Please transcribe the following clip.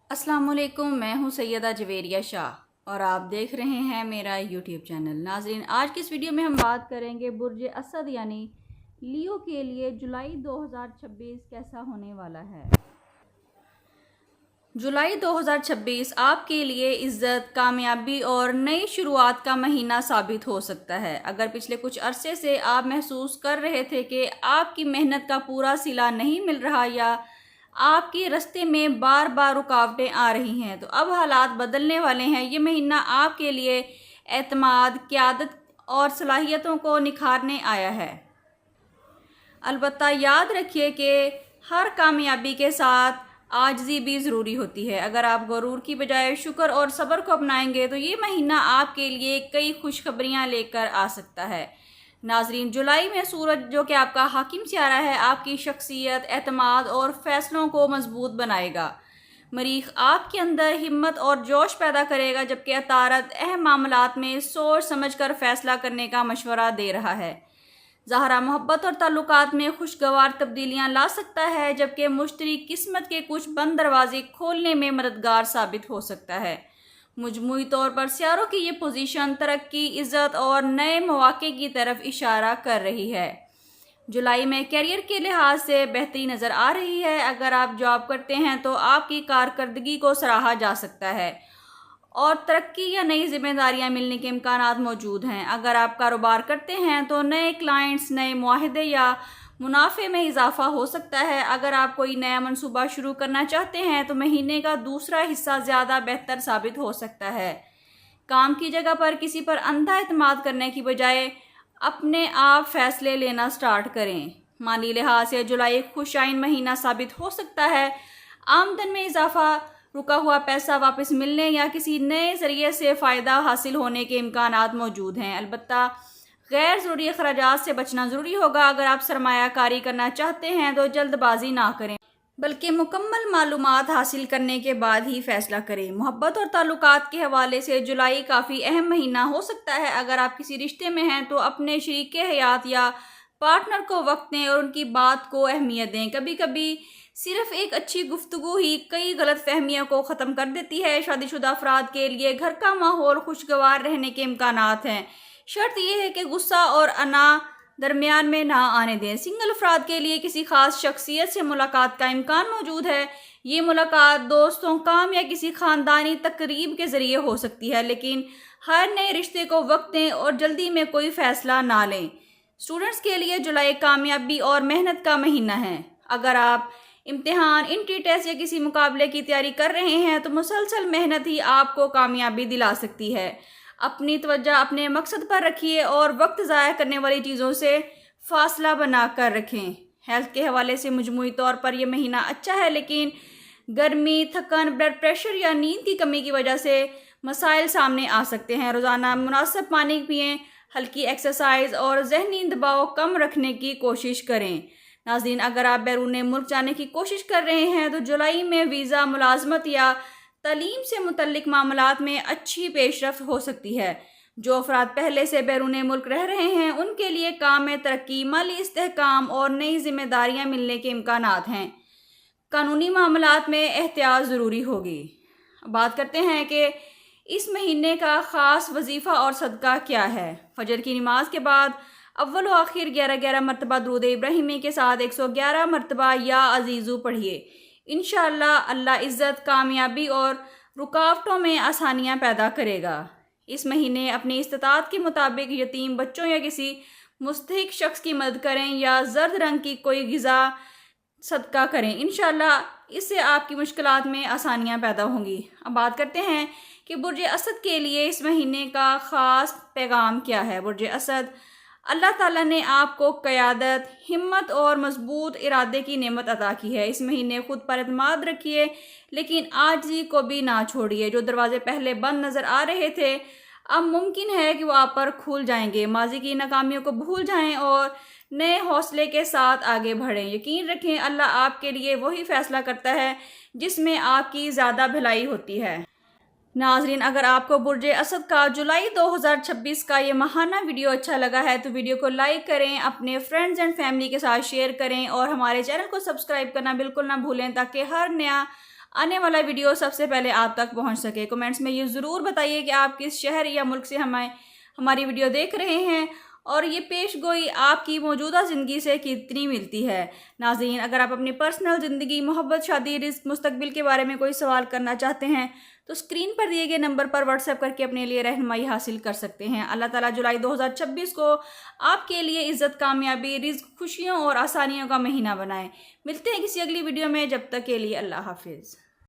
अस्सलाम वालेकुम, मैं हूं सैयदा जवेरिया शाह और आप देख रहे हैं मेरा यूट्यूब चैनल। नाज़रीन, आज की इस वीडियो में हम बात करेंगे बुर्ज असद यानी लियो के लिए जुलाई 2026 कैसा होने वाला है। जुलाई 2026 आपके लिए इज़्ज़त, कामयाबी और नई शुरुआत का महीना साबित हो सकता है। अगर पिछले कुछ अरसे से आप महसूस कर रहे थे कि आपकी मेहनत का पूरा सिला नहीं मिल रहा या आपके रास्ते में बार बार रुकावटें आ रही हैं, तो अब हालात बदलने वाले हैं। ये महीना आपके लिए एतमाद, क़यादत और सलाहियतों को निखारने आया है। अलबत्ता याद रखिए कि हर कामयाबी के साथ आजिज़ी भी ज़रूरी होती है। अगर आप गरूर की बजाय शुक्र और सब्र को अपनाएंगे तो ये महीना आपके लिए कई खुशखबरियाँ लेकर आ सकता है। नाजरीन, जुलाई में सूरज जो कि आपका हाकिम सियारा है, आपकी शख्सियत, एतमाद और फैसलों को मजबूत बनाएगा। मरीख आपके अंदर हिम्मत और जोश पैदा करेगा, जबकि अतारत अहम मामलात में सोच समझ कर फैसला करने का मशवरा दे रहा है। ज़हरा मोहब्बत और ताल्लुकात में खुशगवार तब्दीलियाँ ला सकता है, जबकि मुश्तरी किस्मत के कुछ बंद दरवाजे खोलने में मददगार साबित हो सकता है। मजमूई तौर पर सियारों की ये पोजीशन तरक्की, इज़्ज़त और नए मौक़े की तरफ इशारा कर रही है। जुलाई में कैरियर के लिहाज से बेहतरी नज़र आ रही है। अगर आप जॉब करते हैं तो आपकी कारकर्दगी को सराहा जा सकता है और तरक्की या नई जिम्मेदारियां मिलने के इम्कानात मौजूद हैं। अगर आप कारोबार करते हैं तो नए क्लाइंट्स, नए मुआहदे या मुनाफे में इजाफा हो सकता है। अगर आप कोई नया मंसूबा शुरू करना चाहते हैं तो महीने का दूसरा हिस्सा ज़्यादा बेहतर साबित हो सकता है। काम की जगह पर किसी पर अंधा एतमाद करने की बजाय अपने आप फैसले लेना स्टार्ट करें। माली लिहाज से जुलाई एक खुशाइन महीना साबित हो सकता है। आमदन में इजाफा, रुका हुआ पैसा वापस मिलने या किसी नए ज़रिए से फ़ायदा हासिल होने के इम्कानात मौजूद हैं। अलबत्ता गैर ज़रूरी अखराजात से बचना ज़रूरी होगा। अगर आप सरमायाकारी करना चाहते हैं तो जल्दबाजी ना करें, बल्कि मुकम्मल मालूमात हासिल करने के बाद ही फ़ैसला करें। मोहब्बत और ताल्लुकात के हवाले से जुलाई काफ़ी अहम महीना हो सकता है। अगर आप किसी रिश्ते में हैं तो अपने शरीके हयात या पार्टनर को वक्त दें और उनकी बात को अहमियत दें। कभी कभी सिर्फ एक अच्छी गुफ्तगू ही कई गलत फहमियों को ख़त्म कर देती है। शादीशुदा अफराद के लिए घर का माहौल खुशगवार रहने के इम्कानात हैं। शर्त यह है कि गुस्सा और अना दरमियान में ना आने दें। सिंगल अफराद के लिए किसी खास शख्सियत से मुलाकात का इम्कान मौजूद है। ये मुलाकात दोस्तों, काम या किसी ख़ानदानी तकरीब के ज़रिए हो सकती है, लेकिन हर नए रिश्ते को वक्त दें और जल्दी में कोई फ़ैसला ना लें। स्टूडेंट्स के लिए जुलाई कामयाबी और मेहनत का महीना है। अगर आप इम्तिहान, इंट्री टेस्ट या किसी मुकाबले की तैयारी कर रहे हैं तो मुसलसल मेहनत ही आपको कामयाबी दिला सकती है। अपनी तवज्जो अपने मकसद पर रखिए और वक्त ज़ाया करने वाली चीज़ों से फासला बना कर रखें। हेल्थ के हवाले से मजमूई तौर पर यह महीना अच्छा है, लेकिन गर्मी, थकन, ब्लड प्रेशर या नींद की कमी की वजह से मसाइल सामने आ सकते हैं। रोज़ाना मुनासिब पानी पिएँ, हल्की एक्सरसाइज और जहनी दबाव कम रखने की कोशिश करें। नाज़रीन, अगर आप बैरून मुल्क जाने की कोशिश कर रहे हैं तो जुलाई में वीज़ा, मुलाजमत या तालीम से मुतल्लिक मामलात में अच्छी पेशरफ्त हो सकती है। जो अफराद पहले से बैरून मुल्क रह रहे हैं उनके लिए काम में तरक्की, माली इस्तेहकाम और नई जिम्मेदारियां मिलने के इम्कानात हैं। कानूनी मामलात में एहतियात ज़रूरी होगी। बात करते हैं कि इस महीने का ख़ास वजीफ़ा और सदका क्या है। फजर की नमाज के बाद अव्वल व आखिर 11-11 मरतबा दुरूद इब्राहिमी के साथ 111 मरतबा या अजीज़ू पढ़िए। इंशाअल्लाह अल्लाह इज़्ज़त, कामयाबी और रुकावटों में आसानियाँ पैदा करेगा। इस महीने अपनी इस्तात के मुताबिक यतीम बच्चों या किसी मुस्तहिक शख्स की मदद करें या जर्द रंग की कोई ग़िज़ा सदका करें। इंशाअल्लाह इससे आपकी मुश्किलात में आसानियाँ पैदा होंगी। अब बात करते हैं कि बुर्ज असद के लिए इस महीने का ख़ास पैगाम क्या है। बुर्ज असद, अल्लाह ताला ने आपको क़यादत, हिम्मत और मजबूत इरादे की नेमत अता की है। इस महीने खुद पर एतमाद रखिए, लेकिन आजिज़ी को भी ना छोड़िए। जो दरवाजे पहले बंद नज़र आ रहे थे अब मुमकिन है कि वो आप पर खुल जाएंगे। माजी की नाकामियों को भूल जाएं और नए हौसले के साथ आगे बढ़ें। यकीन रखें, अल्लाह आपके लिए वही फ़ैसला करता है जिसमें आपकी ज़्यादा भलाई होती है। नाजरीन, अगर आपको बुर्ज असद का जुलाई 2026 का ये माहाना वीडियो अच्छा लगा है तो वीडियो को लाइक करें, अपने फ्रेंड्स एंड फैमिली के साथ शेयर करें और हमारे चैनल को सब्सक्राइब करना बिल्कुल ना भूलें, ताकि हर नया آنے والا ویڈیو سب سے پہلے آپ تک پہنچ سکے۔ کمنٹس میں یہ ضرور بتائیے کہ آپ کس شہر یا ملک سے ہماری ویڈیو دیکھ رہے ہیں اور یہ پیش گوئی آپ کی موجودہ زندگی سے کتنی ملتی ہے۔ ناظرین، اگر آپ اپنی پرسنل زندگی، محبت، شادی، رزق، مستقبل کے بارے میں کوئی سوال کرنا چاہتے ہیں تو اسکرین پر دیے گئے نمبر پر واٹس ایپ کر کے اپنے لیے رہنمائی حاصل کر سکتے ہیں۔ اللہ تعالیٰ جولائی 2026 کو آپ کے لیے عزت، کامیابی، رزق، خوشیوں اور آسانیوں کا مہینہ بنائے۔ ملتے ہیں کسی اگلی ویڈیو میں، جب تک کے لیے اللہ حافظ۔